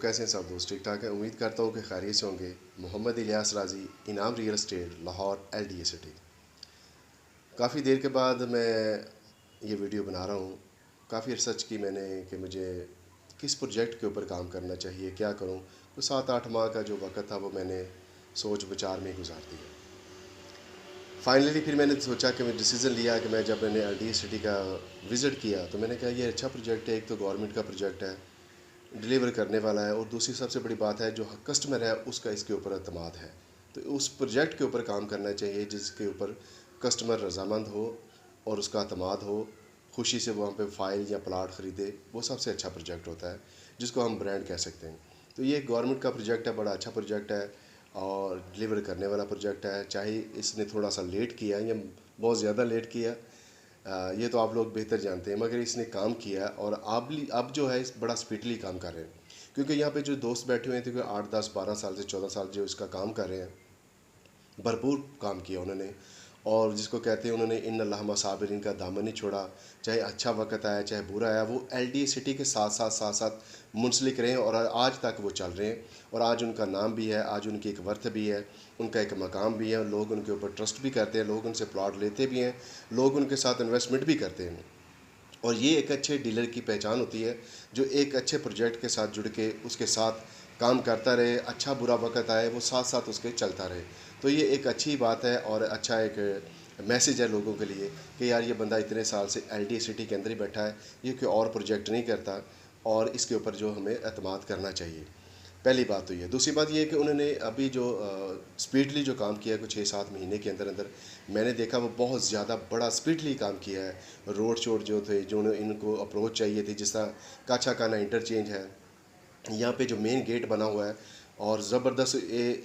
कैसे हैं सब दोस्त? ठीक ठाक है। उम्मीद करता हूँ कि खैरियत से होंगे। मोहम्मद इलियास राजी, इनाम real estate, Lahore LDA city. काफ़ी देर के बाद मैं ये वीडियो बना रहा हूँ। काफ़ी रिसर्च की मैंने कि मुझे किस प्रोजेक्ट के ऊपर काम करना चाहिए, क्या करूँ। तो 7-8 माह का जो वक्त था वो मैंने सोच विचार में गुजार दिया। फाइनली फिर मैंने सोचा कि मैं डिसीज़न लिया कि मैं जब मैंने LDA सिटी का विज़िट किया तो मैंने कहा ये अच्छा प्रोजेक्ट है। एक तो गवर्नमेंट का प्रोजेक्ट है, डिलीवर करने वाला है, और दूसरी सबसे बड़ी बात है जो कस्टमर है उसका इसके ऊपर अतमाद है। तो उस प्रोजेक्ट के ऊपर काम करना चाहिए जिसके ऊपर कस्टमर रजामंद हो और उसका अतमाद हो, खुशी से वहाँ पे फ़ाइल या प्लाट ख़रीदे। वो सबसे अच्छा प्रोजेक्ट होता है जिसको हम ब्रांड कह सकते हैं। तो ये गवर्नमेंट का प्रोजेक्ट है, बड़ा अच्छा प्रोजेक्ट है और डिलीवर करने वाला प्रोजेक्ट है। चाहे इसने थोड़ा सा लेट किया या बहुत ज़्यादा लेट किया, ये तो आप लोग बेहतर जानते हैं, मगर इसने काम किया और अब जो है इस बड़ा स्पीडली काम कर रहे हैं। क्योंकि यहाँ पे जो दोस्त बैठे हुए थे कि 8, 10, 12 साल से 14 साल जो इसका काम कर रहे हैं, भरपूर काम किया उन्होंने। और जिसको कहते हैं उन्होंने इन अल्लाह साबिरीन का दामन नहीं छोड़ा। चाहे अच्छा वक्त आया चाहे बुरा आया, वो LDA सिटी के साथ मुंसलिक रहे और आज तक वो चल रहे हैं। और आज उनका नाम भी है, आज उनकी एक वर्थ भी है, उनका एक मकाम भी है। लोग उनके ऊपर ट्रस्ट भी करते हैं, लोग उनसे प्लॉट लेते भी हैं, लोग उनके साथ इन्वेस्टमेंट भी करते हैं। और ये एक अच्छे डीलर की पहचान होती है जो एक अच्छे प्रोजेक्ट के साथ जुड़ के उसके साथ काम करता रहे, अच्छा बुरा वक्त आए वो साथ साथ उसके चलता रहे। तो ये एक अच्छी बात है और अच्छा एक मैसेज है लोगों के लिए कि यार ये बंदा इतने साल से LDA सिटी के अंदर ही बैठा है, ये कोई और प्रोजेक्ट नहीं करता और इसके ऊपर जो हमें एतमाद करना चाहिए। पहली बात तो ये। दूसरी बात ये है कि उन्होंने अभी जो स्पीडली जो काम किया है कुछ 6-7 महीने के अंदर अंदर, मैंने देखा वो बहुत ज़्यादा बड़ा स्पीडली काम किया है। रोड शोड जो थे, जो इनको अप्रोच चाहिए थी, जिस तरह काछा खाना इंटरचेंज है, यहाँ पे जो मेन गेट बना हुआ है और ज़बरदस्त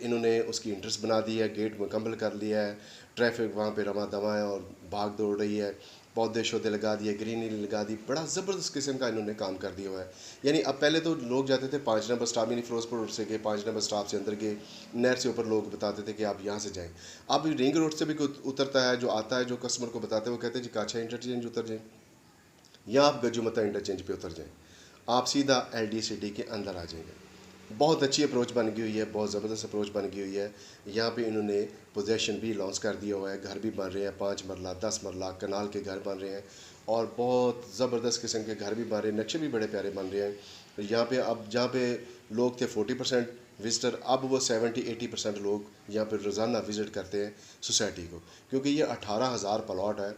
इन्होंने उसकी इंटरेस्ट बना दी है, गेट मुकम्मल कर लिया है। ट्रैफिक वहाँ पे रमा दमा है और भाग दौड़ रही है, पौधे शौधे लगा दिए, ग्रीनरी लगा दी, बड़ा ज़बरदस्त किस्म का इन्होंने काम कर दिया हुआ है। यानी अब पहले तो लोग जाते थे 5 नंबर स्टॉप, यानी फिरोजपुर रोड से गए, 5 नंबर स्टॉप से अंदर गए, नहर से ऊपर लोग बताते थे कि आप यहाँ से जाएँ। अब रिंग रोड से भी कोई उतरता है, जो आता है, जो कस्टमर को बताते हैं, वो कहते हैं जी काछा इंटरचेंज उतर जाएँ या आप गजुमता इंटरचेंज पे उतर जाएँ, आप सीधा LDA सिटी के अंदर आ जाएंगे। बहुत अच्छी अप्रोच बन गई हुई है, बहुत ज़बरदस्त अप्रोच बन गई हुई है। यहाँ पे इन्होंने पोजेसन भी लॉन्च कर दिया हुआ है, घर भी बन रहे हैं, 5 मरला 10 मरला कनाल के घर बन रहे हैं और बहुत ज़बरदस्त किस्म के घर भी बन रहे हैं, नक्शे भी बड़े प्यारे बन रहे हैं। यहाँ पे अब जहाँ पे लोग थे 40% विज़िटर, अब वो 70-80% लोग यहाँ पे रोज़ाना विज़िट करते हैं सोसाइटी को, क्योंकि ये 18,000 प्लॉट है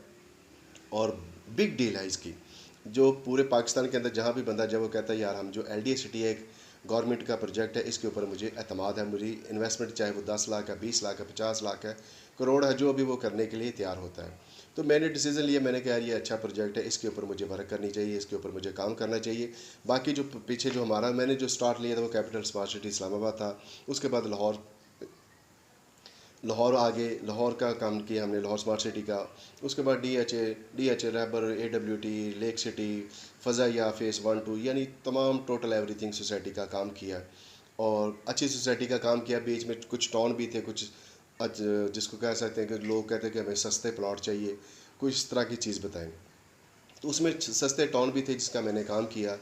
और बिग डील है इसकी। जो पूरे पाकिस्तान के अंदर जहाँ भी बंदा जब वो कहता है यार हम जो LDA सिटी है एक गवर्नमेंट का प्रोजेक्ट है, इसके ऊपर मुझे एतमाद है, मेरी इन्वेस्टमेंट चाहे वो 10 लाख है, 20 लाख है, 50 लाख है, करोड़ है, जो भी वो करने के लिए तैयार होता है। तो मैंने डिसीज़न लिया, मैंने कहा यार ये अच्छा प्रोजेक्ट है, इसके ऊपर मुझे वर्क करनी चाहिए, इसके ऊपर मुझे काम करना चाहिए। बाकी जो पीछे जो हमारा मैंने जो स्टार्ट लिया था वो कैपिटल स्मार्ट सिटी इस्लामाबाद था। उसके बाद लाहौर लाहौर आगे लाहौर का काम किया हमने, लाहौर स्मार्ट सिटी का। उसके बाद DHA रैबर, AWT, lake city, Fazaia phase 1-2, यानी तमाम टोटल एवरीथिंग सोसाइटी का काम किया और अच्छी सोसाइटी का काम किया। बीच में कुछ टाउन भी थे, कुछ जिसको कह सकते हैं कि लोग कहते हैं कि हमें सस्ते प्लॉट चाहिए, कुछ इस तरह की चीज़ बताएं। तो उसमें सस्ते टाउन भी थे जिसका मैंने काम किया।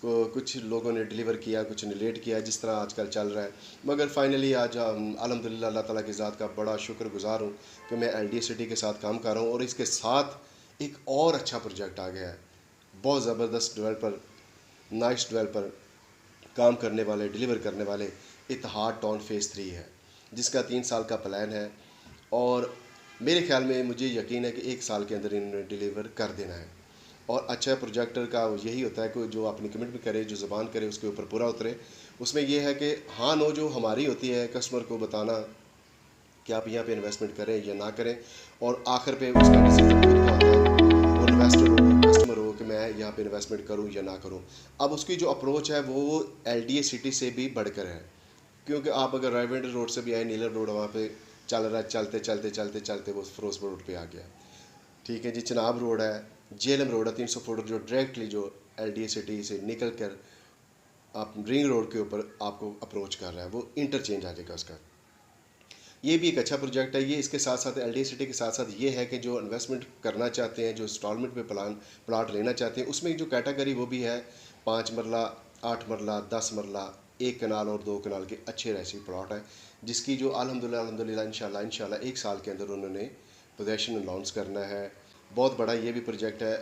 कुछ लोगों ने डिलीवर किया, कुछ ने लेट किया, जिस तरह आजकल चल रहा है। मगर फाइनली आज अल्हम्दुलिल्लाह अल्लाह ताला की ज़ात का बड़ा शुक्रगुज़ार हूँ कि मैं LDA सिटी के साथ काम कर रहा हूँ और इसके साथ एक और अच्छा प्रोजेक्ट आ गया है। बहुत ज़बरदस्त डेवलपर, नाइस डेवलपर, काम करने वाले, डिलीवर करने वाले, इत्तेहाद टाउन फ़ेज़ 3 है जिसका 3 साल का प्लान है और मेरे ख्याल में मुझे यकीन है कि 1 साल के अंदर इन्होंने डिलीवर कर देना है। और अच्छा प्रोजेक्टर का यही होता है कि जो अपनी कमिटमेंट करे, जो ज़बान करे, उसके ऊपर पूरा उतरे। उसमें यह है कि हाँ नो जो हमारी होती है, कस्टमर को बताना कि आप यहाँ पे इन्वेस्टमेंट करें या ना करें, और आखिर पे उसका डिसीजन खुद का होता है। वो इन्वेस्टर हो, कस्टमर हो, कि मैं यहाँ पे इन्वेस्टमेंट करूँ या ना करूँ। अब उसकी जो अप्रोच है वो LDA सिटी से भी बढ़कर है, क्योंकि आप अगर रायवेंडर रोड से भी आए, नीलर रोड वहाँ पे चल रहा है, चलते चलते चलते चलते वो फिरोजपुर रोड पे आ गया। ठीक है जी, चनाब रोड है, JLM रोड है, 300 फुट जो डायरेक्टली जो LDA सिटी से निकल कर आप रिंग रोड के ऊपर आपको अप्रोच कर रहा है, वो इंटरचेंज आ जाएगा उसका। ये भी एक अच्छा प्रोजेक्ट है। ये इसके साथ साथ LDA सिटी के साथ साथ ये है कि जो इन्वेस्टमेंट करना चाहते हैं, जो इंस्टॉलमेंट पे प्लाट लेना चाहते हैं, उसमें जो कैटेगरी वो भी है 5 मरला, 8 मरला, 10 मरला, 1 कनाल और 2 कनाल के अच्छे रेसी प्लॉट है, जिसकी जो अल्हम्दुलिल्लाह इंशाल्लाह 1 साल के अंदर उन्होंने पोजेसन अनाउंस करना है। बहुत बड़ा ये भी प्रोजेक्ट है,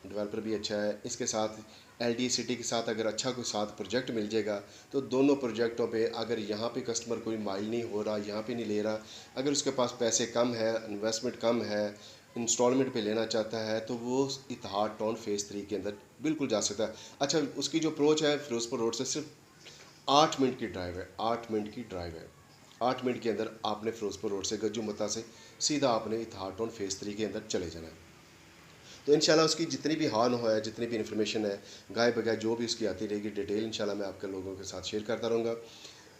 डेवलपर भी अच्छा है। इसके साथ LDA सिटी के साथ अगर अच्छा कोई साथ प्रोजेक्ट मिल जाएगा तो दोनों प्रोजेक्टों पे अगर यहाँ पे कस्टमर कोई माइल नहीं हो रहा, यहाँ पे नहीं ले रहा, अगर उसके पास पैसे कम है, इन्वेस्टमेंट कम है, इंस्टॉलमेंट पे लेना चाहता है, तो वो इतिहाद टाउन फेज़ 3 के अंदर बिल्कुल जा सकता है। अच्छा, उसकी जो अप्रोच है फिरोजपुर रोड से सिर्फ 8 मिनट की ड्राइव है, 8 मिनट की ड्राइव है। 8 मिनट के अंदर आपने फिरोजपुर रोड से गज्जू मता से सीधा आपने इतिहाद टाउन फेज़ 3 के अंदर चले जाना है। तो इंशाल्लाह उसकी जितनी भी हाल हो है, जितनी भी इन्फॉर्मेशन है, गाय बगाय जो भी उसकी आती रहेगी डिटेल, इंशाल्लाह मैं आपके लोगों के साथ शेयर करता रहूँगा।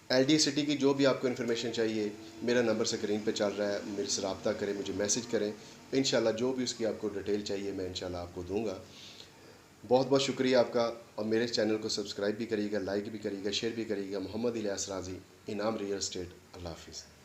LDA सिटी की जो भी आपको इन्फॉर्मेशन चाहिए, मेरा नंबर स्क्रीन पे चल रहा है, मेरे से रब्ता करें, मुझे मैसेज करें। इंशाल्लाह जो भी उसकी आपको डिटेल चाहिए मैं इंशाल्लाह आपको दूँगा। बहुत बहुत शुक्रिया आपका, और मेरे चैनल को सब्सक्राइब भी करिएगा, लाइक भी करिएगा, शेयर भी करिएगा। मोहम्मद इलियास राजी, इनाम रियल एस्टेट। अल्लाह हाफिज़।